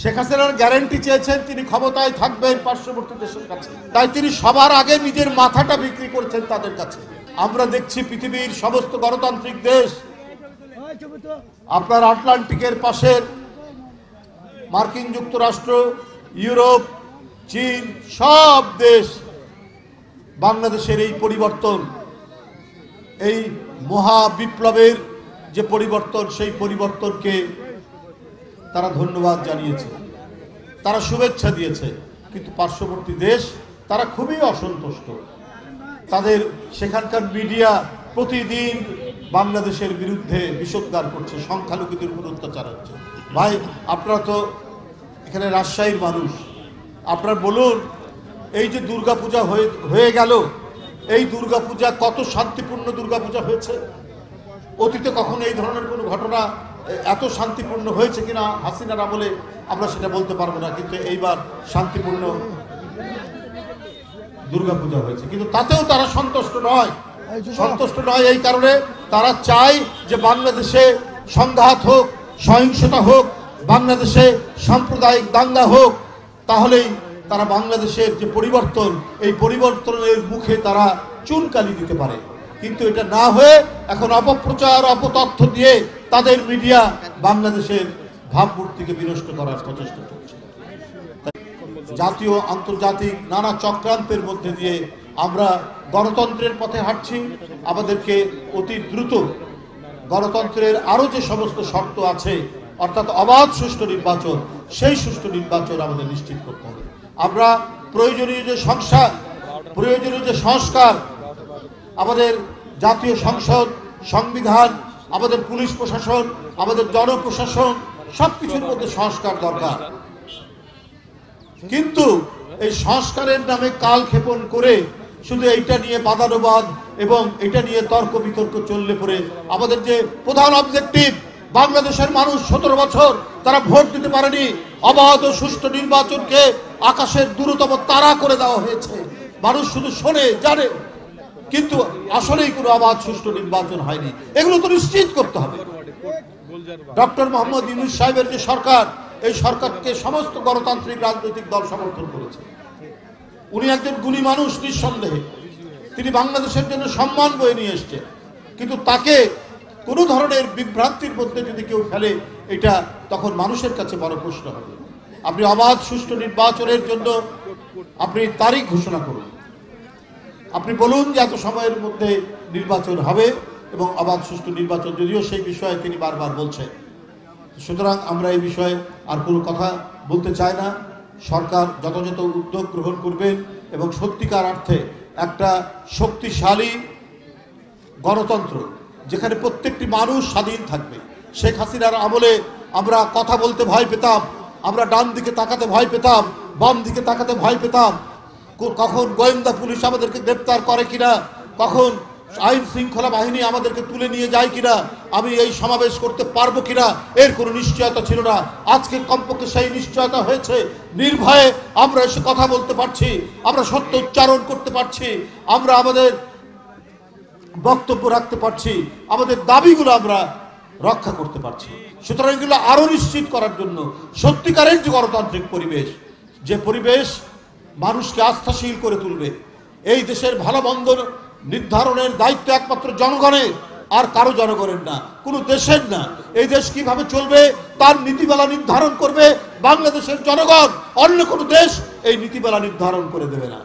শেখ হাসিনার গ্যারান্টি চেয়েছেন তিনি ক্ষমতায় থাকবেন পার্শ্ববর্তী দেশের কাছে, তাই তিনি সবার আগে নিজের মাথাটা বিক্রি করছেন তাদের কাছে। আমরা দেখছি পৃথিবীর সমস্ত গণতান্ত্রিক দেশ, আপনার আটলান্টিকের পাশের মার্কিন যুক্তরাষ্ট্র, ইউরোপ, চীন, সব দেশ বাংলাদেশের এই পরিবর্তন, এই মহা বিপ্লবের যে পরিবর্তন, সেই পরিবর্তনকে তারা ধন্যবাদ জানিয়েছে, তারা শুভেচ্ছা দিয়েছে। কিন্তু পার্শ্ববর্তী দেশ তারা খুবই অসন্তুষ্ট। তাদের সেখানকার মিডিয়া প্রতিদিন বাংলাদেশের বিরুদ্ধে বিষোদ্গার করছে, সংখ্যালঘুদের উপর অত্যাচার হচ্ছে। ভাই, আপনারা তো এখানে রাজশাহীর মানুষ, আপনারা বলুন, এই যে দুর্গাপূজা হয়ে গেল, এই দুর্গাপূজা কত শান্তিপূর্ণ দুর্গাপূজা হয়েছে? অতীতে কখনো এই ধরনের কোনো ঘটনা এত শান্তিপূর্ণ হয়েছে কিনা হাসিনার আমলে আমরা সেটা বলতে পারবো না, কিন্তু এইবার শান্তিপূর্ণ দুর্গাপূজা হয়েছে। কিন্তু তাতেও তারা সন্তুষ্ট নয়। এই কারণে তারা চায় যে বাংলাদেশে সংঘাত হোক, সহিংসতা হোক, বাংলাদেশে সাম্প্রদায়িক দাঙ্গা হোক, তাহলেই তারা বাংলাদেশের যে পরিবর্তন, এই পরিবর্তনের মুখে তারা চুনকালি দিতে পারে। কিন্তু এটা না হয়ে এখন অপপ্রচার, অপতথ্য দিয়ে তাদের মিডিয়া বাংলাদেশের ভাবমূর্তিকে বিনষ্ট করার প্রচেষ্টা করছে। জাতীয় আন্তর্জাতিক নানা চক্রান্তের মধ্যে দিয়ে আমরা গণতন্ত্রের পথে হাঁটছি। আমাদেরকে অতি দ্রুত গণতন্ত্রের আরো যে সমস্ত শর্ত আছে, অর্থাৎ অবাধ সুষ্ঠু নির্বাচন, সেই সুষ্ঠু নির্বাচন আমাদের নিশ্চিত করতে হবে। আমরা প্রয়োজনীয় যে সংস্কার, আমাদের জাতীয় সংসদ, সংবিধান, আমাদের পুলিশ প্রশাসন, আমাদের জনপ্রশাসন, সবকিছুর মধ্যে সংস্কার দরকার। কিন্তু এই সংস্কারের নামে কালক্ষেপণ করে শুধু এইটা নিয়ে বাদানুবাদ এবং এটা নিয়ে তর্ক বিতর্ক চললে পরে আমাদের যে প্রধান অবজেক্টিভ, বাংলাদেশের মানুষ 17 বছর তারা ভোট দিতে পারেনি, অবাধ ও সুষ্ঠু নির্বাচনকে আকাশের দূরতম তারা করে দেওয়া হয়েছে। মানুষ শুধু শোনে, জানে, কিন্তু আসলেই কোনো অবাধ সুষ্ঠু নির্বাচন হয়নি। এগুলো তো নিশ্চিত করতে হবে। ডক্টর মোহাম্মদ ইউনূস সাহেবের যে সরকার, এই সরকারকে সমস্ত গণতান্ত্রিক রাজনৈতিক দল সমর্থন করেছে। উনি একজন গুণী মানুষ, নিঃসন্দেহে তিনি বাংলাদেশের জন্য সম্মান বয়ে নিয়ে এসছেন, কিন্তু তাকে কোনো ধরনের বিভ্রান্তির মধ্যে যদি কেউ ফেলে, এটা তখন মানুষের কাছে বড় প্রশ্ন হবে। আপনি অবাধ সুষ্ঠু নির্বাচনের জন্য আপনি তারিখ ঘোষণা করুন, আপনি বলুন যে এত সময়ের মধ্যে নির্বাচন হবে এবং অবাধ সুষ্ঠু নির্বাচন, যদিও সেই বিষয়ে তিনি বারবার বলছেন। সুতরাং আমরা এই বিষয়ে আর কোনো কথা বলতে চাই না। সরকার যথাযথ উদ্যোগ গ্রহণ করবেন এবং সত্যিকার অর্থে একটা শক্তিশালী গণতন্ত্র, যেখানে প্রত্যেকটি মানুষ স্বাধীন থাকবে। শেখ হাসিনার আমলে আমরা কথা বলতে ভয় পেতাম, আমরা ডান দিকে তাকাতে ভয় পেতাম, বাম দিকে তাকাতে ভয় পেতাম, কখন গোয়েন্দা পুলিশ আমাদেরকে গ্রেপ্তার করে কিনা, কখন আইন শৃঙ্খলা বাহিনী আমাদেরকে তুলে নিয়ে যায় কিনা, আমি এই সমাবেশ করতে পারবো কিনা, এর কোনো নিশ্চয়তা ছিল না। আজকে কমপক্ষে সেই নিশ্চয়তা হয়েছে। নির্ভয়ে আমরা এসে কথা বলতে পারছি, আমরা সত্য উচ্চারণ করতে পারছি, আমরা আমাদের বক্তব্য রাখতে পারছি, আমাদের দাবিগুলো আমরা রক্ষা করতে পারছি। সুতরাং এগুলো আরো নিশ্চিত করার জন্য সত্যিকারের যে গণতান্ত্রিক পরিবেশ, যে পরিবেশ মানুষকে আস্থাশীল করে তুলবে, এই দেশের ভালো মন্দ নির্ধারণের দায়িত্ব একমাত্র জনগণের, আর কারো জনগণের না, কোনো দেশের না। এই দেশ কিভাবে চলবে তার নীতিমালা নির্ধারণ করবে বাংলাদেশের জনগণ, অন্য কোনো দেশ এই নীতিমালা নির্ধারণ করে দেবে না।